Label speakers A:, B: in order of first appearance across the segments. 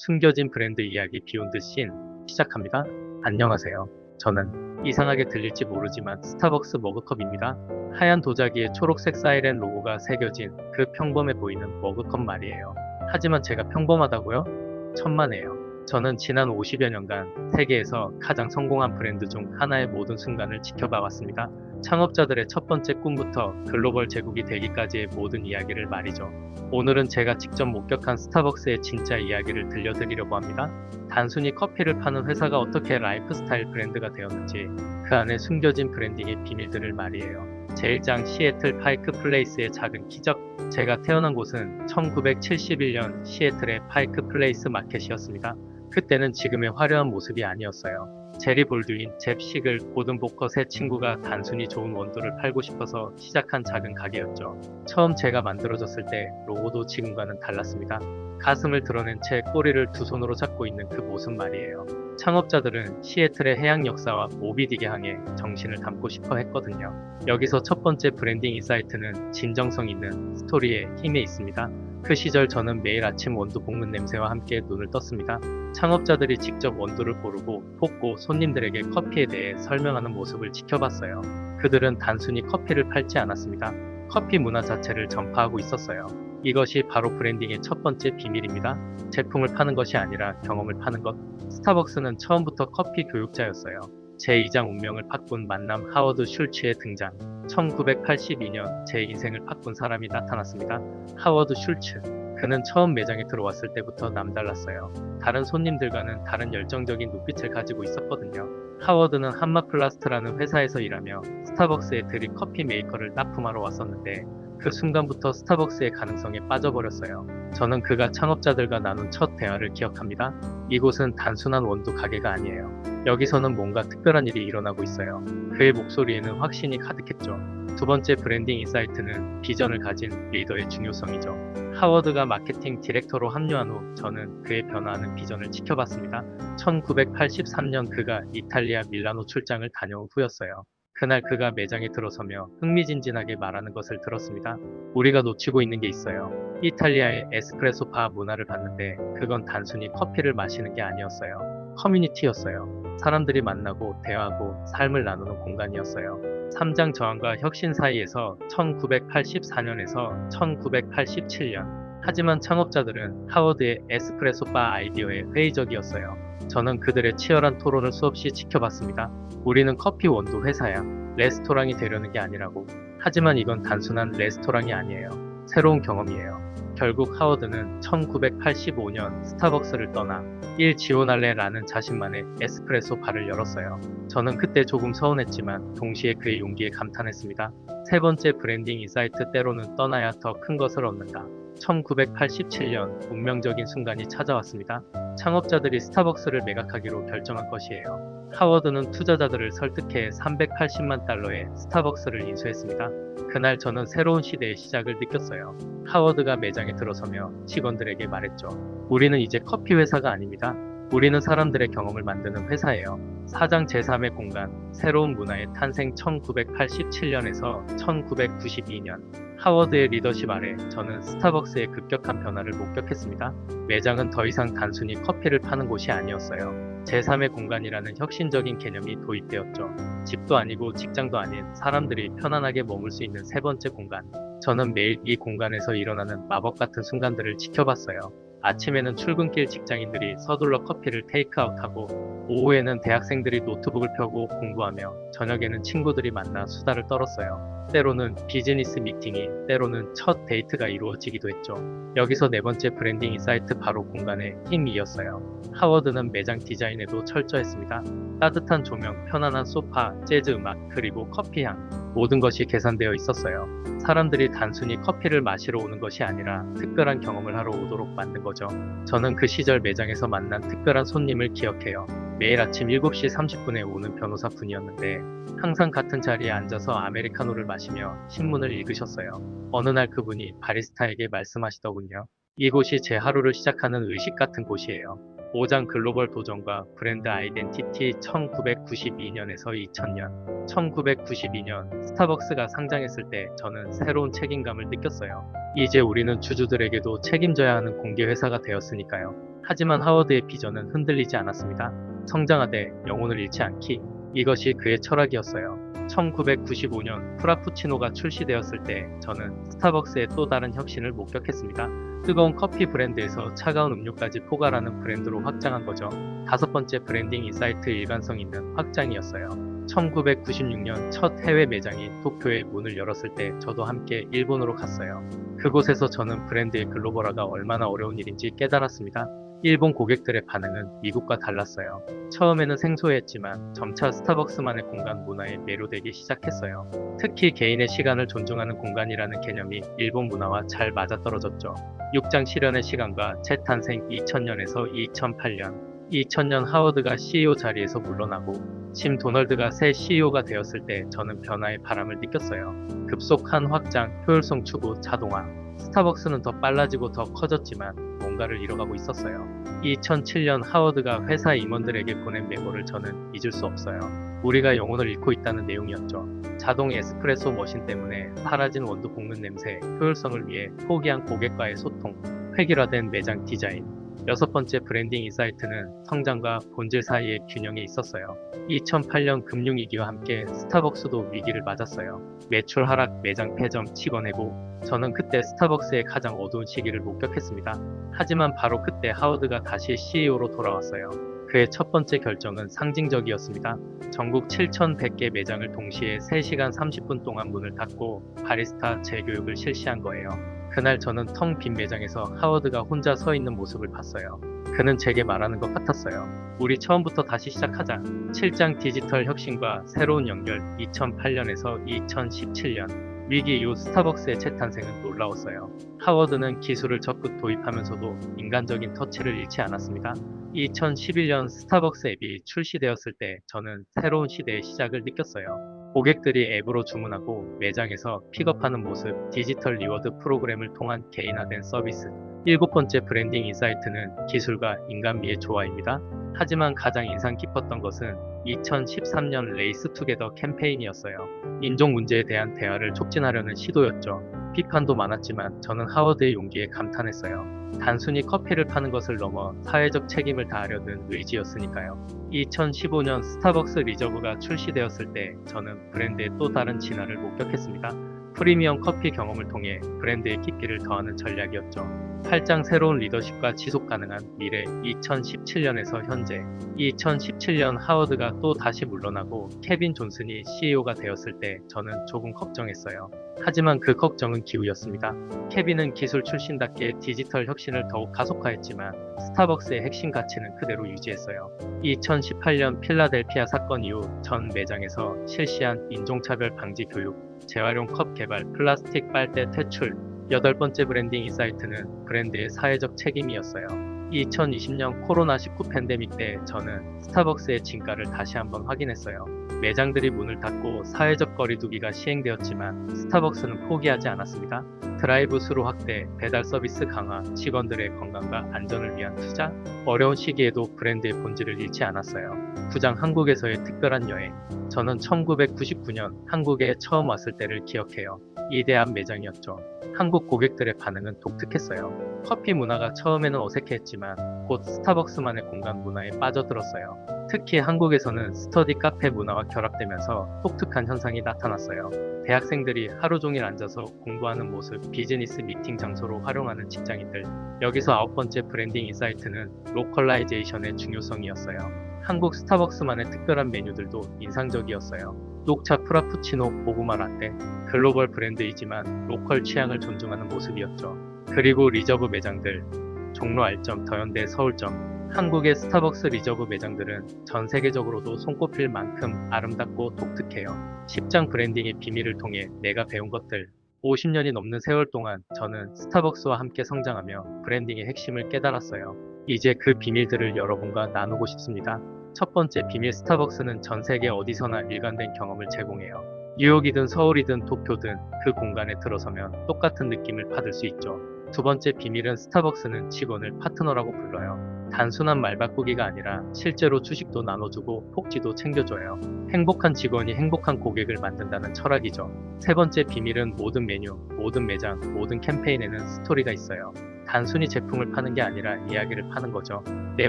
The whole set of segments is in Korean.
A: 숨겨진 브랜드 이야기 비욘드 씬 시작합니다. 안녕하세요. 저는 이상하게 들릴지 모르지만 스타벅스 머그컵입니다. 하얀 도자기에 초록색 사이렌 로고가 새겨진 그 평범해 보이는 머그컵 말이에요. 하지만 제가 평범하다고요? 천만에요. 저는 지난 50여 년간 세계에서 가장 성공한 브랜드 중 하나의 모든 순간을 지켜봐 왔습니다. 창업자들의 첫 번째 꿈부터 글로벌 제국이 되기까지의 모든 이야기를 말이죠. 오늘은 제가 직접 목격한 스타벅스의 진짜 이야기를 들려드리려고 합니다. 단순히 커피를 파는 회사가 어떻게 라이프스타일 브랜드가 되었는지 그 안에 숨겨진 브랜딩의 비밀들을 말이에요. 제1장 시애틀 파이크 플레이스의 작은 기적. 제가 태어난 곳은 1971년 시애틀의 파이크 플레이스 마켓이었습니다. 그때는 지금의 화려한 모습이 아니었어요. 제리 볼드윈, 잽 시글, 고든 보컷의 친구가 단순히 좋은 원두를 팔고 싶어서 시작한 작은 가게였죠. 처음 제가 만들어졌을 때 로고도 지금과는 달랐습니다. 가슴을 드러낸 채 꼬리를 두 손으로 잡고 있는 그 모습 말이에요. 창업자들은 시애틀의 해양 역사와 모비딕의 항해 정신을 담고 싶어 했거든요. 여기서 첫 번째 브랜딩 인사이트는 진정성 있는 스토리의 힘에 있습니다. 그 시절 저는 매일 아침 원두 볶는 냄새와 함께 눈을 떴습니다. 창업자들이 직접 원두를 고르고 볶고 손님들에게 커피에 대해 설명하는 모습을 지켜봤어요. 그들은 단순히 커피를 팔지 않았습니다. 커피 문화 자체를 전파하고 있었어요. 이것이 바로 브랜딩의 첫 번째 비밀입니다. 제품을 파는 것이 아니라 경험을 파는 것. 스타벅스는 처음부터 커피 교육자였어요. 제2장 운명을 바꾼 만남 하워드 슐츠의 등장. 1982년 제 인생을 바꾼 사람이 나타났습니다. 하워드 슐츠. 그는 처음 매장에 들어왔을 때부터 남달랐어요. 다른 손님들과는 다른 열정적인 눈빛을 가지고 있었거든요. 하워드는 한마플라스트라는 회사에서 일하며 스타벅스의 드립 커피 메이커를 납품하러 왔었는데 그 순간부터 스타벅스의 가능성에 빠져버렸어요. 저는 그가 창업자들과 나눈 첫 대화를 기억합니다. 이곳은 단순한 원두 가게가 아니에요. 여기서는 뭔가 특별한 일이 일어나고 있어요. 그의 목소리에는 확신이 가득했죠. 두 번째 브랜딩 인사이트는 비전을 가진 리더의 중요성이죠. 하워드가 마케팅 디렉터로 합류한 후 저는 그의 변화하는 비전을 지켜봤습니다. 1983년 그가 이탈리아 밀라노 출장을 다녀온 후였어요. 그날 그가 매장에 들어서며 흥미진진하게 말하는 것을 들었습니다. 우리가 놓치고 있는 게 있어요. 이탈리아의 에스프레소 바 문화를 봤는데 그건 단순히 커피를 마시는 게 아니었어요. 커뮤니티였어요. 사람들이 만나고 대화하고 삶을 나누는 공간이었어요. 3장 저항과 혁신 사이에서 1984년에서 1987년. 하지만 창업자들은 하워드의 에스프레소 바 아이디어에 회의적이었어요. 저는 그들의 치열한 토론을 수없이 지켜봤습니다. 우리는 커피 원두 회사야. 레스토랑이 되려는 게 아니라고. 하지만 이건 단순한 레스토랑이 아니에요. 새로운 경험이에요. 결국 하워드는 1985년 스타벅스를 떠나 일 지원할래 라는 자신만의 에스프레소 바를 열었어요. 저는 그때 조금 서운했지만 동시에 그의 용기에 감탄했습니다. 세 번째 브랜딩 인사이트. 때로는 떠나야 더 큰 것을 얻는다. 1987년 운명적인 순간이 찾아왔습니다. 창업자들이 스타벅스를 매각하기로 결정한 것이에요. 하워드는 투자자들을 설득해 380만 달러에 스타벅스를 인수했습니다. 그날 저는 새로운 시대의 시작을 느꼈어요. 하워드가 매장에 들어서며 직원들에게 말했죠. 우리는 이제 커피 회사가 아닙니다. 우리는 사람들의 경험을 만드는 회사예요. 4장 제3의 공간, 새로운 문화의 탄생. 1987년에서 1992년. 하워드의 리더십 아래 저는 스타벅스의 급격한 변화를 목격했습니다. 매장은 더 이상 단순히 커피를 파는 곳이 아니었어요. 제3의 공간이라는 혁신적인 개념이 도입되었죠. 집도 아니고 직장도 아닌 사람들이 편안하게 머물 수 있는 세 번째 공간. 저는 매일 이 공간에서 일어나는 마법 같은 순간들을 지켜봤어요. 아침에는 출근길 직장인들이 서둘러 커피를 테이크아웃하고 오후에는 대학생들이 노트북을 펴고 공부하며 저녁에는 친구들이 만나 수다를 떨었어요. 때로는 비즈니스 미팅이, 때로는 첫 데이트가 이루어지기도 했죠. 여기서 네 번째 브랜딩 인사이트. 바로 공간의 힘이었어요. 하워드는 매장 디자인에도 철저했습니다. 따뜻한 조명, 편안한 소파, 재즈 음악, 그리고 커피향. 모든 것이 계산되어 있었어요. 사람들이 단순히 커피를 마시러 오는 것이 아니라 특별한 경험을 하러 오도록 만든 거죠. 저는 그 시절 매장에서 만난 특별한 손님을 기억해요. 매일 아침 7시 30분에 오는 변호사 분이었는데 항상 같은 자리에 앉아서 아메리카노를 마시며 신문을 읽으셨어요. 어느 날 그분이 바리스타에게 말씀하시더군요. 이곳이 제 하루를 시작하는 의식 같은 곳이에요. 5장 글로벌 도전과 브랜드 아이덴티티. 1992년에서 2000년. 1992년 스타벅스가 상장했을 때 저는 새로운 책임감을 느꼈어요. 이제 우리는 주주들에게도 책임져야 하는 공개 회사가 되었으니까요. 하지만 하워드의 비전은 흔들리지 않았습니다. 성장하되 영혼을 잃지 않기. 이것이 그의 철학이었어요. 1995년 프라푸치노가 출시되었을 때 저는 스타벅스의 또 다른 혁신을 목격했습니다. 뜨거운 커피 브랜드에서 차가운 음료까지 포괄하는 브랜드로 확장한 거죠. 다섯 번째 브랜딩 인사이트 일관성 있는 확장이었어요. 1996년 첫 해외 매장이 도쿄에 문을 열었을 때 저도 함께 일본으로 갔어요. 그곳에서 저는 브랜드의 글로벌화가 얼마나 어려운 일인지 깨달았습니다. 일본 고객들의 반응은 미국과 달랐어요. 처음에는 생소했지만 점차 스타벅스만의 공간 문화에 매료되기 시작했어요. 특히 개인의 시간을 존중하는 공간이라는 개념이 일본 문화와 잘 맞아떨어졌죠. 6장 실현의 시간과 재탄생 2000년에서 2008년. 2000년 하워드가 CEO 자리에서 물러나고 짐 도널드가 새 CEO가 되었을 때 저는 변화의 바람을 느꼈어요. 급속한 확장, 효율성 추구, 자동화. 스타벅스는 더 빨라지고 더 커졌지만 뭔가를 잃어가고 있었어요. 2007년 하워드가 회사 임원들에게 보낸 메모를 저는 잊을 수 없어요. 우리가 영혼을 잃고 있다는 내용이었죠. 자동 에스프레소 머신 때문에 사라진 원두 볶는 냄새, 효율성을 위해 포기한 고객과의 소통, 획일화된 매장 디자인. 여섯 번째 브랜딩 인사이트는 성장과 본질 사이의 균형에 있었어요. 2008년 금융위기와 함께 스타벅스도 위기를 맞았어요. 매출 하락, 매장 폐점, 직원 해고. 저는 그때 스타벅스의 가장 어두운 시기를 목격했습니다. 하지만 바로 그때 하워드가 다시 CEO로 돌아왔어요. 그의 첫 번째 결정은 상징적이었습니다. 전국 7,100개 매장을 동시에 3시간 30분 동안 문을 닫고 바리스타 재교육을 실시한 거예요. 그날 저는 텅 빈 매장에서 하워드가 혼자 서 있는 모습을 봤어요. 그는 제게 말하는 것 같았어요. 우리 처음부터 다시 시작하자. 7장 디지털 혁신과 새로운 연결. 2008년에서 2017년. 위기 이후 스타벅스의 재탄생은 놀라웠어요. 하워드는 기술을 적극 도입하면서도 인간적인 터치를 잃지 않았습니다. 2011년 스타벅스 앱이 출시되었을 때 저는 새로운 시대의 시작을 느꼈어요. 고객들이 앱으로 주문하고 매장에서 픽업하는 모습, 디지털 리워드 프로그램을 통한 개인화된 서비스. 일곱 번째 브랜딩 인사이트는 기술과 인간미의 조화입니다. 하지만 가장 인상 깊었던 것은 2013년 레이스 투게더 캠페인이었어요. 인종 문제에 대한 대화를 촉진하려는 시도였죠. 비판도 많았지만 저는 하워드의 용기에 감탄했어요. 단순히 커피를 파는 것을 넘어 사회적 책임을 다하려는 의지였으니까요. 2015년 스타벅스 리저브가 출시되었을 때 저는 브랜드의 또 다른 진화를 목격했습니다. 프리미엄 커피 경험을 통해 브랜드의 깊이를 더하는 전략이었죠. 8장 새로운 리더십과 지속 가능한 미래. 2017년에서 현재. 2017년 하워드가 또 다시 물러나고 케빈 존슨이 CEO가 되었을 때 저는 조금 걱정했어요. 하지만 그 걱정은 기우였습니다. 케빈은 기술 출신답게 디지털 혁신을 더욱 가속화했지만 스타벅스의 핵심 가치는 그대로 유지했어요. 2018년 필라델피아 사건 이후 전 매장에서 실시한 인종차별 방지 교육, 재활용 컵 개발, 플라스틱 빨대 퇴출. 여덟 번째 브랜딩 인사이트는 브랜드의 사회적 책임이었어요. 2020년 코로나19 팬데믹 때 저는 스타벅스의 진가를 다시 한번 확인했어요. 매장들이 문을 닫고 사회적 거리두기가 시행되었지만 스타벅스는 포기하지 않았습니다. 드라이브 스루 확대, 배달 서비스 강화, 직원들의 건강과 안전을 위한 투자. 어려운 시기에도 브랜드의 본질을 잃지 않았어요. 9장 한국에서의 특별한 여행. 저는 1999년 한국에 처음 왔을 때를 기억해요. 이대한 매장이었죠. 한국 고객들의 반응은 독특했어요. 커피 문화가 처음에는 어색했지만 곧 스타벅스만의 공간 문화에 빠져들었어요. 특히 한국에서는 스터디 카페 문화와 결합되면서 독특한 현상이 나타났어요. 대학생들이 하루 종일 앉아서 공부하는 모습, 비즈니스 미팅 장소로 활용하는 직장인들. 여기서 아홉 번째 브랜딩 인사이트는 로컬라이제이션의 중요성이었어요. 한국 스타벅스만의 특별한 메뉴들도 인상적이었어요. 녹차 프라푸치노, 고구마 라떼. 글로벌 브랜드이지만 로컬 취향을 존중하는 모습이었죠. 그리고 리저브 매장들. 종로 알점, 더현대 서울점. 한국의 스타벅스 리저브 매장들은 전 세계적으로도 손꼽힐 만큼 아름답고 독특해요. 10장 브랜딩의 비밀을 통해 내가 배운 것들. 50년이 넘는 세월 동안 저는 스타벅스와 함께 성장하며 브랜딩의 핵심을 깨달았어요. 이제 그 비밀들을 여러분과 나누고 싶습니다. 첫 번째 비밀. 스타벅스는 전 세계 어디서나 일관된 경험을 제공해요. 뉴욕이든 서울이든 도쿄든 그 공간에 들어서면 똑같은 느낌을 받을 수 있죠. 두 번째 비밀은 스타벅스는 직원을 파트너라고 불러요. 단순한 말바꾸기가 아니라 실제로 주식도 나눠주고 복지도 챙겨줘요. 행복한 직원이 행복한 고객을 만든다는 철학이죠. 세 번째 비밀은 모든 메뉴, 모든 매장, 모든 캠페인에는 스토리가 있어요. 단순히 제품을 파는 게 아니라 이야기를 파는 거죠. 네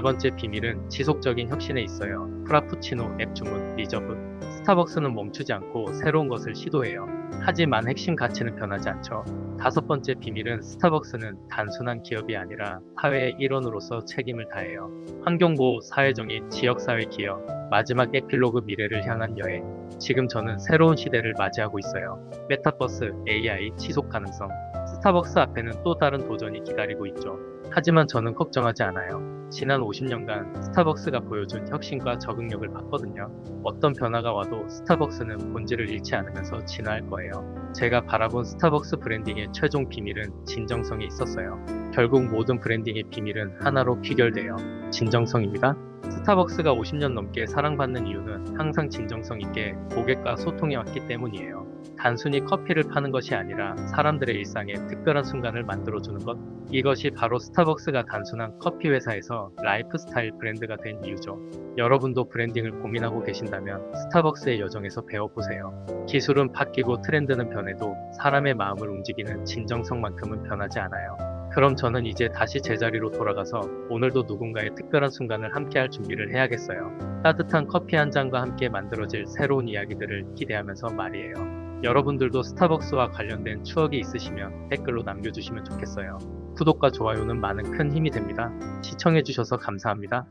A: 번째 비밀은 지속적인 혁신에 있어요. 프라푸치노, 앱 주문, 리저브. 스타벅스는 멈추지 않고 새로운 것을 시도해요. 하지만 핵심 가치는 변하지 않죠. 다섯 번째 비밀은 스타벅스는 단순한 기업이 아니라 사회의 일원으로서 책임을 다해요. 환경보호, 사회정의, 지역사회 기여. 마지막 에필로그 미래를 향한 여행. 지금 저는 새로운 시대를 맞이하고 있어요. 메타버스, AI, 지속 가능성. 스타벅스 앞에는 또 다른 도전이 기다리고 있죠. 하지만 저는 걱정하지 않아요. 지난 50년간 스타벅스가 보여준 혁신과 적응력을 봤거든요. 어떤 변화가 와도 스타벅스는 본질을 잃지 않으면서 진화할 거예요. 제가 바라본 스타벅스 브랜딩의 최종 비밀은 진정성에 있었어요. 결국 모든 브랜딩의 비밀은 하나로 귀결돼요. 진정성입니다. 스타벅스가 50년 넘게 사랑받는 이유는 항상 진정성 있게 고객과 소통해 왔기 때문이에요. 단순히 커피를 파는 것이 아니라 사람들의 일상에 특별한 순간을 만들어주는 것. 이것이 바로 스타벅스가 단순한 커피 회사에서 라이프스타일 브랜드가 된 이유죠. 여러분도 브랜딩을 고민하고 계신다면 스타벅스의 여정에서 배워보세요. 기술은 바뀌고 트렌드는 변해도 사람의 마음을 움직이는 진정성만큼은 변하지 않아요. 그럼 저는 이제 다시 제자리로 돌아가서 오늘도 누군가의 특별한 순간을 함께할 준비를 해야겠어요. 따뜻한 커피 한 잔과 함께 만들어질 새로운 이야기들을 기대하면서 말이에요. 여러분들도 스타벅스와 관련된 추억이 있으시면 댓글로 남겨주시면 좋겠어요. 구독과 좋아요는 많은 큰 힘이 됩니다. 시청해주셔서 감사합니다.